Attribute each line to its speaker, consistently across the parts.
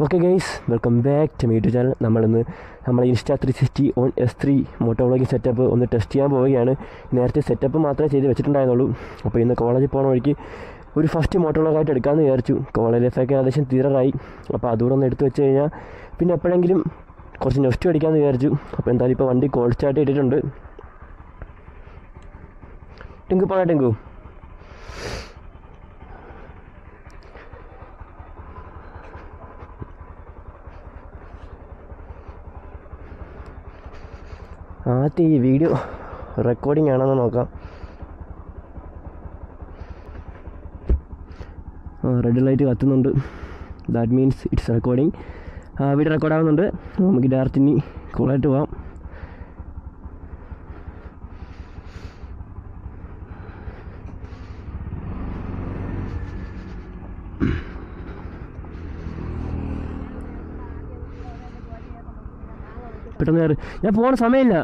Speaker 1: Okay guys, welcome back to my YouTube channel. നമ്മളിന്ന് നമ്മുടെ Insta 360 on S3 moto vlogging setup ഒന്ന് test ചെയ്യാൻ പോവുകയാണ്. നേരത്തെ സെറ്റപ്പ് മാത്രമേ ചെയ്ത് വെച്ചിട്ടുണ്ടായിരുന്നുള്ളൂ. അപ്പോൾ ഇന്ന് കോളേജിൽ പോകുന്ന വഴിക്ക് ഒരു ഫസ്റ്റ് മോട്ടോ വ്ളോഗായിട്ട് എടുക്കാമെന്ന് വിചാരിച്ചു. കോളേജ് ലൈഫൊക്കെ ഏകദേശം തീരാറായി. അപ്പോൾ അതുകൂടെ ഒന്ന് എടുത്ത് വെച്ച് കഴിഞ്ഞാൽ പിന്നെ എപ്പോഴെങ്കിലും കുറച്ച് നെസ്റ്റ് അടിക്കാമെന്ന് വിചാരിച്ചു. അപ്പോൾ എന്തായാലും ഇപ്പോൾ വണ്ടി കോൾഡ് സ്റ്റാർട്ട് ചെയ്തിട്ടുണ്ട്. ടിങ്കു പോകാം ടിങ്കു. ആദ്യം ഈ വീഡിയോ റെക്കോർഡിംഗ് ആണെന്ന് നോക്കാം. റെഡ് ലൈറ്റ് കത്തുന്നുണ്ട്. That means it's recording. വീഡിയോ റെക്കോർഡാകുന്നുണ്ട്. നമുക്ക് ഡയറക്റ്റ് ഇനി കൂളായിട്ട് പോവാം. പെട്ടെന്ന് കയറി, ഞാൻ പോകണ സമയമില്ല.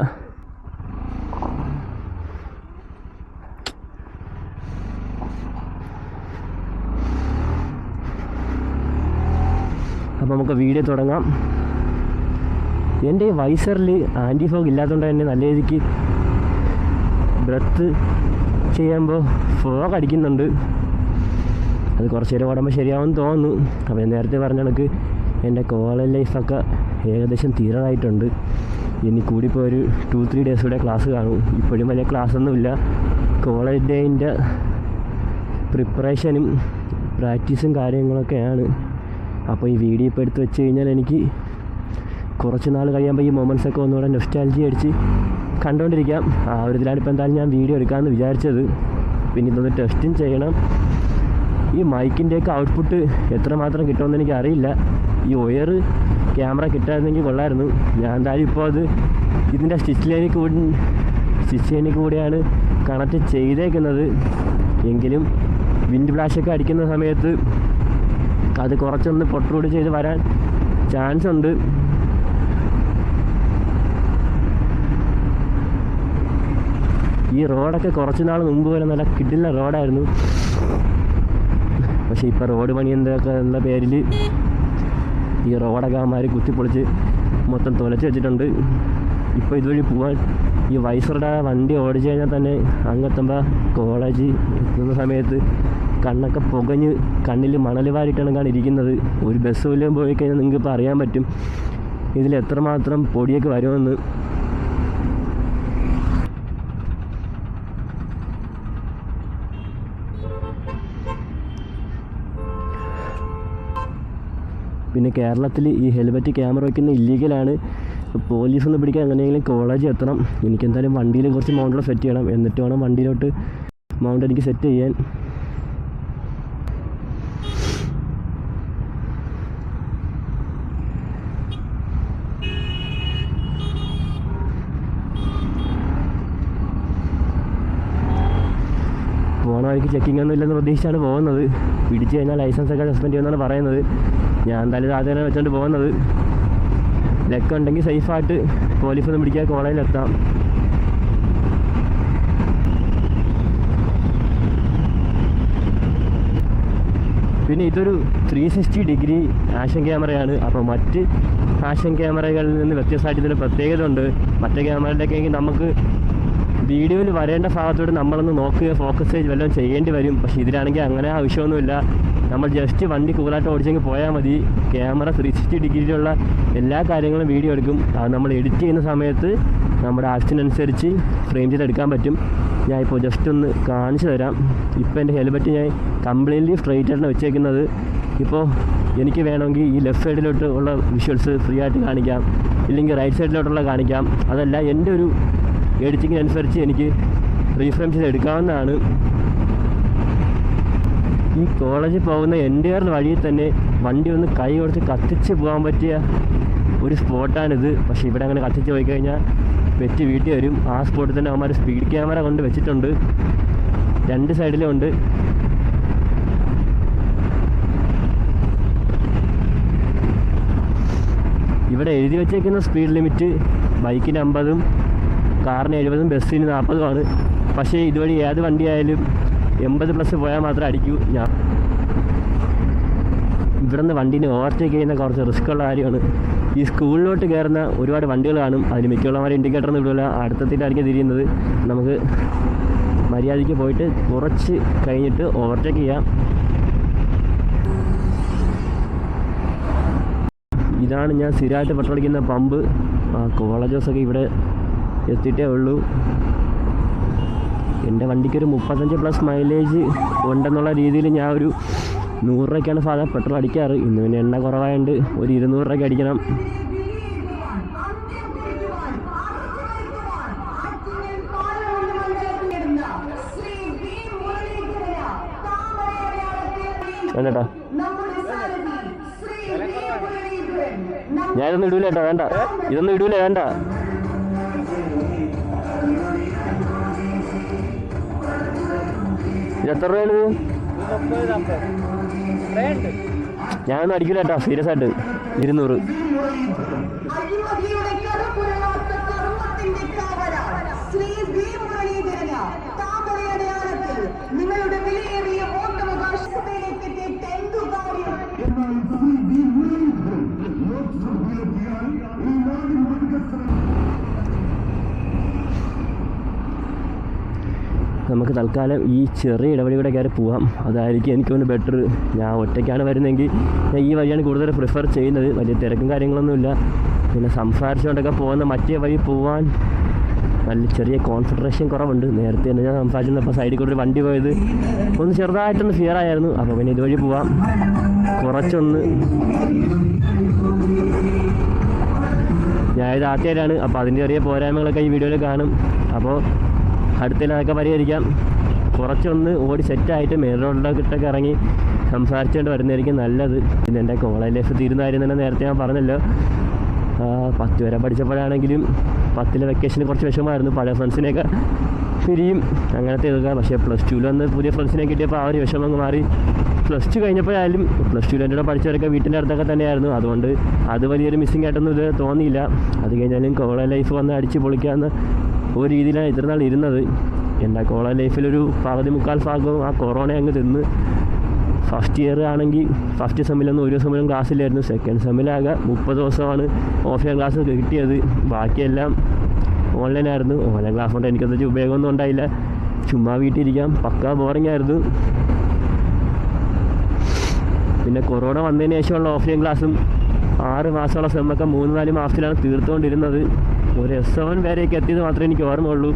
Speaker 1: അപ്പോൾ നമുക്ക് വീഡിയോ തുടങ്ങാം. എൻ്റെ ഈ വൈസറിൽ ആൻറ്റി ഫോഗ് ഇല്ലാത്തതുകൊണ്ട് തന്നെ നല്ല രീതിക്ക് ബ്രത്ത് ചെയ്യുമ്പോൾ ഫോഗ് അടിക്കുന്നുണ്ട്. അത് കുറച്ച് നേരം ഓടുമ്പോൾ ശരിയാവുമെന്ന് തോന്നുന്നു. അപ്പോൾ ഞാൻ നേരത്തെ പറഞ്ഞ കണക്ക് എൻ്റെ കോളേജ് ലൈഫൊക്കെ ഏകദേശം തീരാറായിട്ടുണ്ട്. ഇനി കൂടിപ്പോൾ ഒരു 2-3 ഡേയ്സ് കൂടെ ക്ലാസ് കാണും. ഇപ്പോഴും വലിയ ക്ലാസ്സൊന്നുമില്ല. കോളേജ് ഡേയിൻ്റെ പ്രിപ്പറേഷനും പ്രാക്ടീസും കാര്യങ്ങളൊക്കെയാണ്. അപ്പോൾ ഈ വീഡിയോ ഇപ്പോൾ എടുത്ത് വെച്ച് കഴിഞ്ഞാൽ എനിക്ക് കുറച്ച് നാൾ കഴിയുമ്പോൾ ഈ മൊമെൻറ്റ്സൊക്കെ ഒന്നുകൂടെ നൊസ്റ്റാൾജി അടിച്ച് കണ്ടുകൊണ്ടിരിക്കാം. ആ ഒരു ഇതിലാണ് ഇപ്പോൾ എന്തായാലും ഞാൻ വീഡിയോ എടുക്കാമെന്ന് വിചാരിച്ചത്. പിന്നെ ഇതൊന്ന് ടെസ്റ്റും ചെയ്യണം. ഈ മൈക്കിൻ്റെയൊക്കെ ഔട്ട്പുട്ട് എത്രമാത്രം കിട്ടുമെന്ന് എനിക്ക് അറിയില്ല. ഈ ഒയർ ക്യാമറ കിട്ടായിരുന്നെങ്കിൽ കൊള്ളായിരുന്നു. ഞാൻ എന്തായാലും ഇപ്പോൾ അത് ഇതിൻ്റെ സ്റ്റിച്ച് ലൈനിൽ കൂടെയാണ് കണക്ട് ചെയ്തേക്കുന്നത്. എങ്കിലും വിൻഡ് ഫ്ലാഷൊക്കെ അടിക്കുന്ന സമയത്ത് അത് കുറച്ചൊന്ന് പൊട്രൂഡ് ചെയ്ത് വരാൻ ചാൻസ് ഉണ്ട്. ഈ റോഡൊക്കെ കുറച്ച് നാൾ മുമ്പ് വരെ നല്ല കിടിലൻ റോഡായിരുന്നു. പക്ഷേ ഇപ്പോൾ റോഡ് പണി എന്തൊക്കെ എന്ന പേരിൽ ഈ റോഡൊക്കെ അവന്മാർ കുത്തിപ്പൊളിച്ച് മൊത്തം തുലച്ച് വെച്ചിട്ടുണ്ട്. ഇപ്പോൾ ഇതുവഴി പോകാൻ ഈ വൈസറുടെ വണ്ടി ഓടിച്ചു കഴിഞ്ഞാൽ തന്നെ അങ്ങെത്തുമ്പോൾ കോളേജ് എത്തുന്ന സമയത്ത് കണ്ണൊക്കെ പുകഞ്ഞ് കണ്ണിൽ മണൽ വാരിയിട്ടാണ് ഇരിക്കുന്നത്. ഒരു ബസ് വല്ലതും പോയി കഴിഞ്ഞാൽ നിങ്ങൾക്ക് ഇപ്പോൾ അറിയാൻ പറ്റും ഇതിൽ എത്രമാത്രം പൊടിയൊക്കെ വരുമെന്ന്. പിന്നെ കേരളത്തിൽ ഈ ഹെൽമെറ്റ് ക്യാമറ വയ്ക്കുന്ന ഇല്ലീഗലാണ്. പോലീസൊന്ന് പിടിക്കാൻ എങ്ങനെയെങ്കിലും കോളേജിൽ എത്തണം. എനിക്കെന്തായാലും വണ്ടിയിൽ കുറച്ച് മൗണ്ടിൽ സെറ്റ് ചെയ്യണം. എന്നിട്ട് വേണം വണ്ടിയിലോട്ട് മൗണ്ട് എനിക്ക് സെറ്റ് ചെയ്യാൻ. പോണ വഴിക്ക് ചെക്കിംഗ് ഒന്നും ഇല്ലെന്ന് പ്രതീക്ഷിച്ചാണ് പോകുന്നത്. പിടിച്ചു കഴിഞ്ഞാൽ ലൈസൻസൊക്കെ സസ്പെൻഡ് ചെയ്യുമെന്നാണ് പറയുന്നത്. ഞാൻ എന്തായാലും ആദ്യം തന്നെ വെച്ചുകൊണ്ട് പോകുന്നത്. ലെക്ക് ഉണ്ടെങ്കിൽ സേഫായിട്ട് പോലീസൊന്നും പിടിക്കാൻ കോളേജിലെത്താം. പിന്നെ ഇതൊരു 360 ഡിഗ്രി ആക്ഷൻ ക്യാമറയാണ്. അപ്പോൾ മറ്റ് ആക്ഷൻ ക്യാമറകളിൽ നിന്ന് വ്യത്യസ്തമായിട്ട് ഇതിന് പ്രത്യേകത ഉണ്ട്. മറ്റേ ക്യാമറയിലൊക്കെ നമുക്ക് വീഡിയോയിൽ വരേണ്ട ഭാഗത്തോട് നമ്മളൊന്ന് നോക്കുക, ഫോക്കസ് വല്ലതും ചെയ്യേണ്ടി വരും. പക്ഷേ ഇതിലാണെങ്കിൽ അങ്ങനെ ആവശ്യമൊന്നുമില്ല. നമ്മൾ ജസ്റ്റ് വണ്ടി കൂളായിട്ട് ഓടിച്ചെങ്കിൽ പോയാൽ മതി. ക്യാമറ 360 ഡിഗ്രിയിലുള്ള എല്ലാ കാര്യങ്ങളും വീഡിയോ എടുക്കും. അത് നമ്മൾ എഡിറ്റ് ചെയ്യുന്ന സമയത്ത് നമ്മുടെ ആക്ഷനനുസരിച്ച് ഫ്രെയിം ചെയ്തെടുക്കാൻ പറ്റും. ഞാൻ ഇപ്പോൾ ജസ്റ്റ് ഒന്ന് കാണിച്ചു തരാം. ഇപ്പോൾ എൻ്റെ ഹെൽമെറ്റ് ഞാൻ കംപ്ലീറ്റ്ലി സ്ട്രെയിറ്റ് ആയിട്ടാണ് വെച്ചേക്കുന്നത്. ഇപ്പോൾ എനിക്ക് വേണമെങ്കിൽ ഈ ലെഫ്റ്റ് സൈഡിലോട്ട് ഉള്ള വിഷ്വൽസ് ഫ്രീ ആയിട്ട് കാണിക്കാം, ഇല്ലെങ്കിൽ റൈറ്റ് സൈഡിലോട്ടുള്ള കാണിക്കാം. അതല്ല എൻ്റെ ഒരു എഡിറ്റിങ്ങിനനുസരിച്ച് എനിക്ക് റീഫ്രെയിം ചെയ്ത് എടുക്കാവുന്നതാണ്. ഈ കോളേജിൽ പോകുന്ന എൻ്റെ വഴിയിൽ തന്നെ വണ്ടി ഒന്ന് കൈ കൊടുത്ത് കത്തിച്ച് പോകാൻ പറ്റിയ ഒരു സ്പോട്ടാണിത്. പക്ഷേ ഇവിടെ അങ്ങനെ കത്തിച്ച് പോയി കഴിഞ്ഞാൽ വെച്ച് വീട്ടിൽ വരും. ആ സ്പോട്ടിൽ തന്നെ അവന്മാർ സ്പീഡ് ക്യാമറ കൊണ്ട് വെച്ചിട്ടുണ്ട്. 2 സൈഡിലും ഉണ്ട്. ഇവിടെ എഴുതി വെച്ചേക്കുന്ന സ്പീഡ് ലിമിറ്റ് ബൈക്കിന് 50-ഉം കാറിന് 70-ഉം ബസ്സിന് 40-ഉമാണ്. പക്ഷേ ഇതുവഴി ഏത് വണ്ടിയായാലും 80+ പോയാൽ മാത്രമേ അടിക്കൂ. ഇവിടെ നിന്ന് വണ്ടീനെ ഓവർടേക്ക് ചെയ്യുന്ന കുറച്ച് റിസ്ക് ഉള്ള കാര്യമാണ്. ഈ സ്കൂളിലോട്ട് കയറുന്ന ഒരുപാട് വണ്ടികൾ കാണും, അതിന് മിക്കുള്ളവരെ ഇൻഡിക്കേറ്ററൊന്നും ഇടില്ല, അടുത്തെത്തിയിട്ടായിരിക്കും തിരിയുന്നത്. നമുക്ക് മര്യാദയ്ക്ക് പോയിട്ട് കുറച്ച് കഴിഞ്ഞിട്ട് ഓവർടേക്ക് ചെയ്യാം. ഇതാണ് ഞാൻ സ്ഥിരമായിട്ട് പെട്രോൾ അടിക്കുന്ന പമ്പ്. കോളേജസൊക്കെ ഇവിടെ എത്തിയിട്ടേ ഉള്ളൂ. എൻ്റെ വണ്ടിക്കൊരു 35+ മൈലേജ് ഉണ്ടെന്നുള്ള രീതിയിൽ ഞാൻ ഒരു 100 രൂപയ്ക്കാണ് സാധാരണ പെട്രോൾ അടിക്കാറ്. ഇന്ന് പിന്നെ എണ്ണ കുറവായതുകൊണ്ട് ഒരു 200 രൂപയ്ക്ക് അടിക്കണം. വേണ്ടട്ടാ, ഞാനിതൊന്നും ഇടൂല കേട്ടോ, വേണ്ട, ഇതൊന്നും ഇടൂല, വേണ്ട. ഇത് എത്ര രൂപയാണ്? ഞാനൊന്നും അടിക്കില്ല കേട്ടോ, സീരിയസ് ആയിട്ട്. 200. നമുക്ക് തൽക്കാലം ഈ ചെറിയ ഇടവഴി കൂടെ കയറി പോവാം, അതായിരിക്കും എനിക്കൊന്ന് ബെറ്റർ. ഞാൻ ഒറ്റയ്ക്കാണ് വരുന്നതെങ്കിൽ ഞാൻ ഈ വഴിയാണ് കൂടുതൽ പ്രിഫർ ചെയ്യുന്നത്. വലിയ തിരക്കും കാര്യങ്ങളൊന്നുമില്ല. പിന്നെ സംസാരിച്ചുകൊണ്ടൊക്കെ പോകുന്ന മറ്റേ വഴി പോവാൻ നല്ല ചെറിയ കോൺസെൻട്രേഷൻ കുറവുണ്ട്. നേരത്തെ തന്നെ ഞാൻ സംസാരിച്ചപ്പോൾ സൈഡിൽ കൂടെ ഒരു വണ്ടി പോയത് ഒന്ന് ചെറുതായിട്ടൊന്ന് ഫിയർ ആയിരുന്നു. അപ്പോൾ പിന്നെ ഇതുവഴി പോവാം. കുറച്ചൊന്ന് ഞാനിത് ആദ്യമായിട്ടാണ്, അപ്പോൾ അതിൻ്റെ ചെറിയ പോരായ്മകളൊക്കെ ഈ വീഡിയോയിൽ കാണും. അപ്പോൾ അടുത്തതിലൊക്കെ പരിഹരിക്കാം. കുറച്ചൊന്ന് ഓടി സെറ്റായിട്ട് മെയിൻ റോഡിലോട്ടൊക്കെ ഇറങ്ങി സംസാരിച്ചുകൊണ്ട് വരുന്നതായിരിക്കും നല്ലത്. പിന്നെ എൻ്റെ കോളേജ് ലൈഫ് തീരുന്ന കാര്യം തന്നെ നേരത്തെ ഞാൻ പറഞ്ഞല്ലോ. 10 വരെ പഠിച്ചപ്പോഴാണെങ്കിലും 10ലെ വെക്കേഷന് കുറച്ച് വിഷമമായിരുന്നു. പഴയ ഫ്രണ്ട്സിനെയൊക്കെ പിരിയും അങ്ങനത്തെ ഇതൊക്കെ. പക്ഷേ +2 വന്ന് പുതിയ ഫ്രണ്ട്സിനെ കിട്ടിയപ്പോൾ ആ ഒരു വിഷമം അങ്ങ് മാറി. +2 കഴിഞ്ഞപ്പോഴായാലും +2 എൻ്റെ കൂടെ പഠിച്ചവരൊക്കെ വീട്ടിൻ്റെ അടുത്തൊക്കെ തന്നെയായിരുന്നു. അതുകൊണ്ട് അത് വലിയൊരു മിസ്സിങ് ആയിട്ടൊന്നും ഇത് തോന്നിയില്ല. അത് കഴിഞ്ഞാലും കോളേജ് ലൈഫ് വന്ന് അടിച്ച് പൊളിക്കാമെന്ന് ഒരു രീതിയിലാണ് ഇത്ര നാൾ ഇരുന്നത്. എൻ്റെ കോളേജ് ലൈഫിലൊരു 1/2 ഭാഗവും ആ കൊറോണ അങ്ങ് തിന്ന്. ഫസ്റ്റ് ഇയർ ആണെങ്കിൽ ഫസ്റ്റ് സെമ്മിലൊന്നും ഒരു സെമ്മിലും ക്ലാസ്സിലായിരുന്നു. സെക്കൻഡ് സെമ്മിലാകെ 30 ദിവസമാണ് ഓഫ്ലൈൻ ക്ലാസ് കിട്ടിയത്. ബാക്കിയെല്ലാം ഓൺലൈനായിരുന്നു. ഓൺലൈൻ ക്ലാസ് കൊണ്ട് എനിക്കത് ഉപയോഗമൊന്നും ഉണ്ടായില്ല. ചുമ്മാ വീട്ടിലിരിക്കാം, പക്കാ ബോറിംഗ് ആയിരുന്നു. പിന്നെ കൊറോണ വന്നതിന് ശേഷമുള്ള ഓഫ്ലൈൻ ക്ലാസ്സും 6 മാസമുള്ള സെമ്മൊക്കെ 3-4 മാസത്തിലാണ് തീർത്തുകൊണ്ടിരുന്നത്. ഒരു S7 വരെയൊക്കെ എത്തിയത് മാത്രമേ എനിക്ക് ഓർമ്മയുള്ളൂ.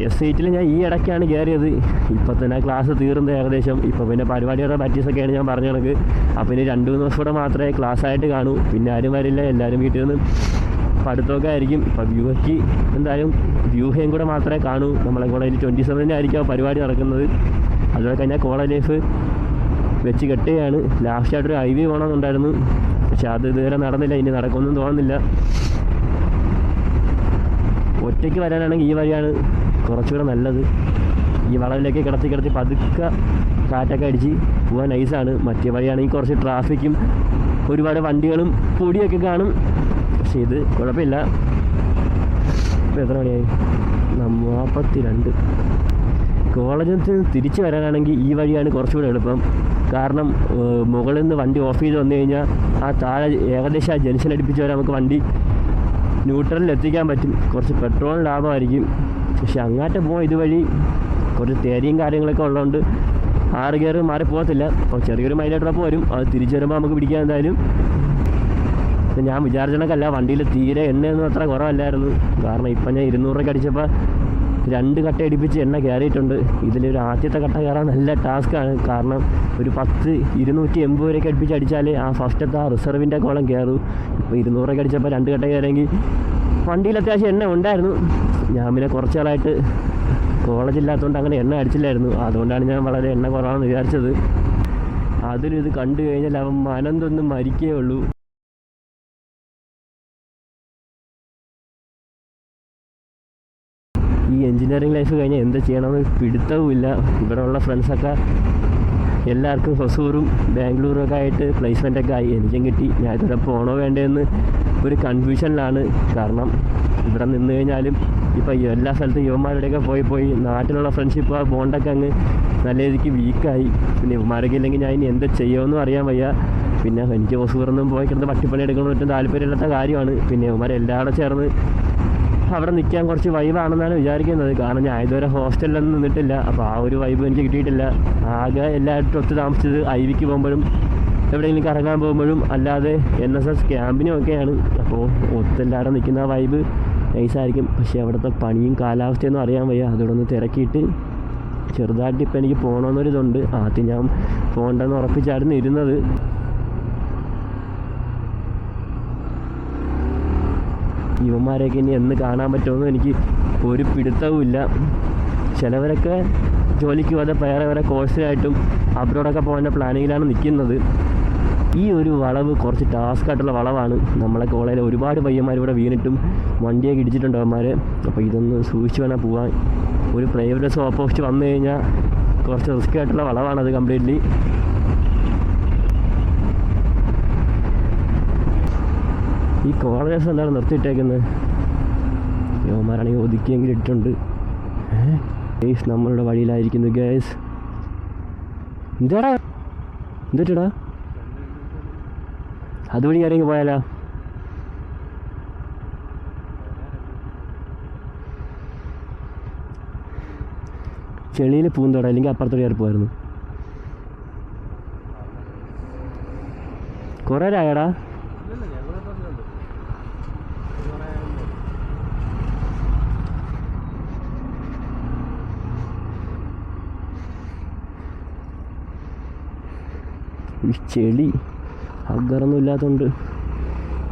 Speaker 1: S8 ഞാൻ ഈ ഇടയ്ക്കാണ് കയറിയത്. ഇപ്പോൾ തന്നെ ക്ലാസ് തീർന്നത് ഏകദേശം. ഇപ്പോൾ പിന്നെ പരിപാടിയുടെ പ്രാക്ടീസൊക്കെയാണ് ഞാൻ പറഞ്ഞ കണക്ക്. അപ്പോൾ ഇനി 2-3 ദിവസം കൂടെ മാത്രമേ ക്ലാസ്സായിട്ട് കാണൂ. പിന്നെ ആരും വരില്ല, എല്ലാവരും വീട്ടിൽ നിന്ന് പഠിത്തമൊക്കെ ആയിരിക്കും. ഇപ്പോൾ വ്യൂഹയ്ക്ക് എന്തായാലും വ്യൂഹയും കൂടെ മാത്രമേ കാണൂ. നമ്മളെ കോളേജിൽ 27 ആയിരിക്കും പരിപാടി നടക്കുന്നത്. അതുപോലെ കഴിഞ്ഞാൽ കോളേജ് ലൈഫ് വെച്ച് കെട്ടുകയാണ്. ലാസ്റ്റായിട്ടൊരു IV പോകണമെന്നുണ്ടായിരുന്നു, പക്ഷെ അത് ഇതുവരെ നടന്നില്ല. ഇനി നടക്കുമെന്നും തോന്നുന്നില്ല. ഒറ്റയ്ക്ക് വരാനാണെങ്കിൽ ഈ വഴിയാണ് കുറച്ചുകൂടെ നല്ലത്. ഈ വളവിലേക്ക് കിടത്തി പതുക്കെ കാറ്റൊക്കെ അടിച്ച് പോകാൻ നൈസാണ്. മറ്റേ വഴിയാണെങ്കിൽ കുറച്ച് ട്രാഫിക്കും ഒരുപാട് വണ്ടികളും പൊടിയൊക്കെ കാണും. പക്ഷേ ഇത് കുഴപ്പമില്ല. ഇപ്പോൾ എത്ര മണിയായി? 42. കോളേജിൽ നിന്ന് തിരിച്ച് വരാനാണെങ്കിൽ ഈ വഴിയാണ് കുറച്ചുകൂടെ എളുപ്പം. കാരണം മുകളിൽ നിന്ന് വണ്ടി ഓഫ് ചെയ്ത് വന്നു കഴിഞ്ഞാൽ ആ താഴെ ഏകദേശം ആ ജംഗ്ഷൻ അടുപ്പിച്ച് വരെ നമുക്ക് വണ്ടി ന്യൂട്രലിൽ എത്തിക്കാൻ പറ്റും. കുറച്ച് പെട്രോൾ ലാഭമായിരിക്കും. പക്ഷെ അങ്ങാറ്റം പോകാൻ ഇതുവഴി കുറച്ച് തേരിയും കാര്യങ്ങളൊക്കെ ഉള്ളതുകൊണ്ട് 6 ഗിയർ മാറി പോകത്തില്ല. അപ്പോൾ ചെറിയൊരു മൈലേജ് ഡ്രോപ്പ് വരും. അത് തിരിച്ചു വരുമ്പോൾ നമുക്ക് പിടിക്കാൻ എന്തായാലും. ഞാൻ വിചാരിച്ചണക്കല്ല, വണ്ടിയിൽ തീരെ എണ്ണയൊന്നും അത്ര കുറവല്ലായിരുന്നു. കാരണം ഇപ്പം ഞാൻ 200 രൂപയ്ക്ക് അടിച്ചപ്പോൾ 2 കട്ട അടിപ്പിച്ച് എണ്ണ കയറിയിട്ടുണ്ട്. ഇതിലൊരു ആദ്യത്തെ കട്ട കയറാൻ നല്ല ടാസ്ക്കാണ്. കാരണം ഒരു 280 വരെയൊക്കെ അടുപ്പിച്ച് അടിച്ചാൽ ആ ഫസ്റ്റത്തെ ആ റിസർവിൻ്റെ കോളം കയറും. ഇപ്പോൾ 200 രൂപയ്ക്ക് അടിച്ചപ്പോൾ 2 കട്ട കയറിയെങ്കിൽ വണ്ടിയിൽ അത്യാവശ്യം എണ്ണ ഉണ്ടായിരുന്നു. ഞാൻ പിന്നെ കുറച്ച് നാളായിട്ട് കോളേജില്ലാത്തതുകൊണ്ട് അങ്ങനെ എണ്ണ അടിച്ചില്ലായിരുന്നു. അതുകൊണ്ടാണ് ഞാൻ വളരെ എണ്ണ കുറവാണെന്ന് വിചാരിച്ചത്. അതിലിത് കണ്ടു കഴിഞ്ഞാൽ അവൻ മനം തൊന്ന് മരിക്കേ ഉള്ളൂ. ഈ എൻജിനീയറിംഗ് ലൈഫ് കഴിഞ്ഞാൽ എന്ത് ചെയ്യണമെന്ന് പിടുത്തവുമില്ല. ഇവിടെ ഉള്ള ഫ്രണ്ട്സൊക്കെ എല്ലാവർക്കും ഹൊസൂറും ബാംഗ്ലൂരും ഒക്കെ ആയിട്ട് പ്ലേസ്മെൻ്റൊക്കെ ആയി. എനിക്കും കിട്ടി. ഞാൻ ഇതുവരെ പോകണോ വേണ്ടതെന്ന് ഒരു കൺഫ്യൂഷനിലാണ്. കാരണം ഇവിടെ നിന്ന് കഴിഞ്ഞാലും ഇപ്പോൾ എല്ലാ സ്ഥലത്തും യുവന്മാരുടെയൊക്കെ പോയി നാട്ടിലുള്ള ഫ്രണ്ട്ഷിപ്പ് ആ ബോണ്ടൊക്കെ അങ്ങ് നല്ല രീതിക്ക് വീക്കായി. പിന്നെ യുവന്മാരൊക്കെ ഇല്ലെങ്കിൽ ഞാൻ ഇനി എന്ത് ചെയ്യുമെന്നും അറിയാൻ വയ്യ. പിന്നെ എനിക്ക് ഹൊസൂറൊന്നും പോയി കിടന്ന് പട്ടിപ്പണി എടുക്കണമെന്ന് പറ്റും താല്പര്യമില്ലാത്ത കാര്യമാണ്. പിന്നെ യുവന്മാരെല്ലാവരും ചേർന്ന് അവിടെ നിൽക്കാൻ കുറച്ച് വൈബാണെന്നാണ് വിചാരിക്കുന്നത്. കാരണം ഞാൻ ഇതുവരെ ഹോസ്റ്റലിലൊന്നും നിന്നിട്ടില്ല. അപ്പോൾ ആ ഒരു വൈബ് എനിക്ക് കിട്ടിയിട്ടില്ല. ആകെ എല്ലാവരും ഒത്ത് താമസിച്ചത് ഐവിക്ക് പോകുമ്പോഴും എവിടെയെങ്കിലും കറങ്ങാൻ പോകുമ്പോഴും അല്ലാതെ NSS ക്യാമ്പിനും ഒക്കെയാണ്. അപ്പോൾ ഒത്തെല്ലാവരും നിൽക്കുന്ന ആ വൈബ് നൈസായിരിക്കും. പക്ഷേ അവിടുത്തെ പണിയും കാലാവസ്ഥയൊന്നും അറിയാൻ വയ്യ. അതോടൊന്ന് തിരക്കിയിട്ട് ചെറുതായിട്ട് ഇപ്പം എനിക്ക് പോകണമെന്നൊരിതുണ്ട്. ആദ്യം ഞാൻ പോകണ്ടെന്ന് ഉറപ്പിച്ചായിരുന്നു ഇരുന്നത്. ഇവന്മാരെയൊക്കെ ഇനി എന്ന് കാണാൻ പറ്റുമെന്ന് എനിക്ക് ഒരു പിടുത്തവുമില്ല. ചിലവരൊക്കെ ജോലിക്ക് പോകാതെ വേറെ കോഴ്സിനായിട്ടും അബ്രോഡൊക്കെ പോകാൻ്റെ പ്ലാനിങ്ങിലാണ് നിൽക്കുന്നത്. ഈ ഒരു വളവ് കുറച്ച് ടാസ്ക്കായിട്ടുള്ള വളവാണ്. നമ്മളെ കോളേജിൽ ഒരുപാട് പയ്യന്മാർ ഇവിടെ വീണിട്ടും വണ്ടിയൊക്കെ ഇടിച്ചിട്ടുണ്ട് അവന്മാർ. അപ്പോൾ ഇതൊന്ന് സൂക്ഷിച്ച് വേണം പോകാൻ. ഒരു പ്രൈവറ്റ് ബസ് ഓപ്പോസിറ്റ് വന്നു കഴിഞ്ഞാൽ കുറച്ച് റിസ്ക് ആയിട്ടുള്ള വളവാണത് കംപ്ലീറ്റ്ലി. ഈ കോളേജ് എന്താണ് നിർത്തിയിട്ടേക്കുന്നത്? യുവമാരാണെങ്കിൽ ഒതുക്കിയെങ്കിലും ഇട്ടിട്ടുണ്ട്. ഗേസ് നമ്മളുടെ വഴിയിലായിരിക്കുന്നു. ഗേസ് എന്തിട്ടാ അതുവഴി ആരെങ്കിലും പോയാലോ? ചെളിയിൽ പൂന്തോട അല്ലെങ്കിൽ അപ്പുറത്തോടെ കയറി പോയിരുന്നു. കുറേ ആയടാ. ഈ ചെളി അഗറൊന്നും ഇല്ലാത്തതുകൊണ്ട്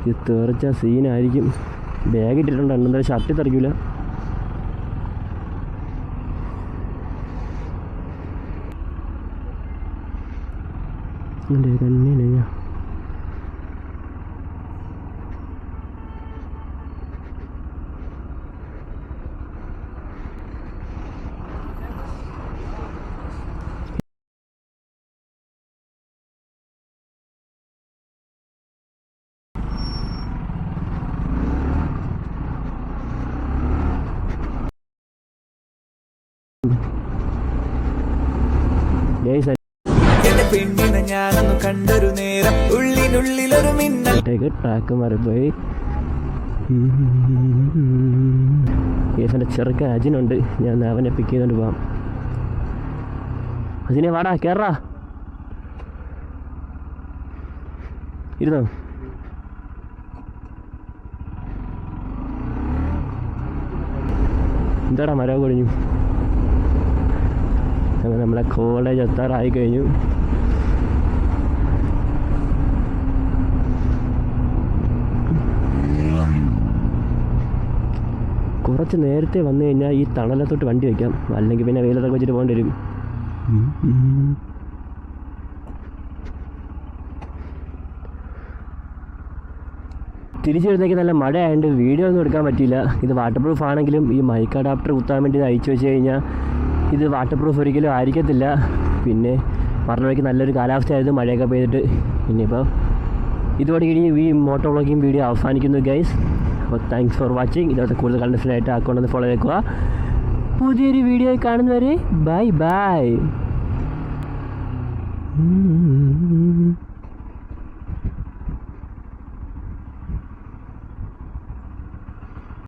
Speaker 1: ഇത് തെറിച്ച സീനായിരിക്കും. ബാഗ് ഇട്ടിട്ടുണ്ട്. എന്തായാലും ഷർട്ടിൽ തെറിക്കില്ല. എൻ്റെ കണ്ണിന്
Speaker 2: കണ്ടൊരു നേരം ഉള്ളിനുള്ളിലൊരു മിന്നൽ
Speaker 1: ട്രാക്ക് മാറിപ്പോയി. എൻ്റെ ചെറുക്കൻ അജിനുണ്ട്. ഞാൻ അവനെ പിക്ക് ചെയ്തുകൊണ്ട് പോവാം. അജിനെ വാടാ, കേറാ. ഇരുന്നോ? എന്താടാ മരവ് കൊഴിഞ്ഞു. അങ്ങനെ നമ്മളെ കോളേജ് എത്താറായി കഴിഞ്ഞു. കുറച്ച് നേരത്തെ വന്നു കഴിഞ്ഞാൽ ഈ തണലത്തോട്ട് വണ്ടി വയ്ക്കാം. അല്ലെങ്കിൽ പിന്നെ വെയിലത്തൊക്കെ വെച്ചിട്ട് പോകേണ്ടി വരും. തിരിച്ചു വരുന്നേക്ക് നല്ല മഴ ആയതുകൊണ്ട് വീഡിയോ ഒന്നും എടുക്കാൻ പറ്റിയില്ല. ഇത് വാട്ടർ പ്രൂഫ് ആണെങ്കിലും ഈ മൈക്ക് അഡാപ്റ്റർ കുത്താൻ വേണ്ടി ഇത് അയച്ചു വെച്ച് കഴിഞ്ഞാൽ ഇത് വാട്ടർ പ്രൂഫ് ഒരിക്കലും ആയിരിക്കത്തില്ല. പിന്നെ പറഞ്ഞ വഴിക്ക് നല്ലൊരു കാലാവസ്ഥയായത് മഴയൊക്കെ പെയ്തിട്ട്. ഇനിയിപ്പോൾ ഇതോടെ ഈ മോട്ടോ വ്ളോഗിങ് വീഡിയോ അവസാനിക്കുന്നു ഗൈസ്. അപ്പോൾ താങ്ക്സ് ഫോർ വാച്ചിങ്. ഇതോടെ കൂടുതൽ കണ്ടൻസിനായിട്ട് അക്കൗണ്ട് ഒന്ന് ഫോളോ ചെയ്തേക്കുക. പുതിയൊരു വീഡിയോ കാണുന്നവരെ ബൈ ബൈ.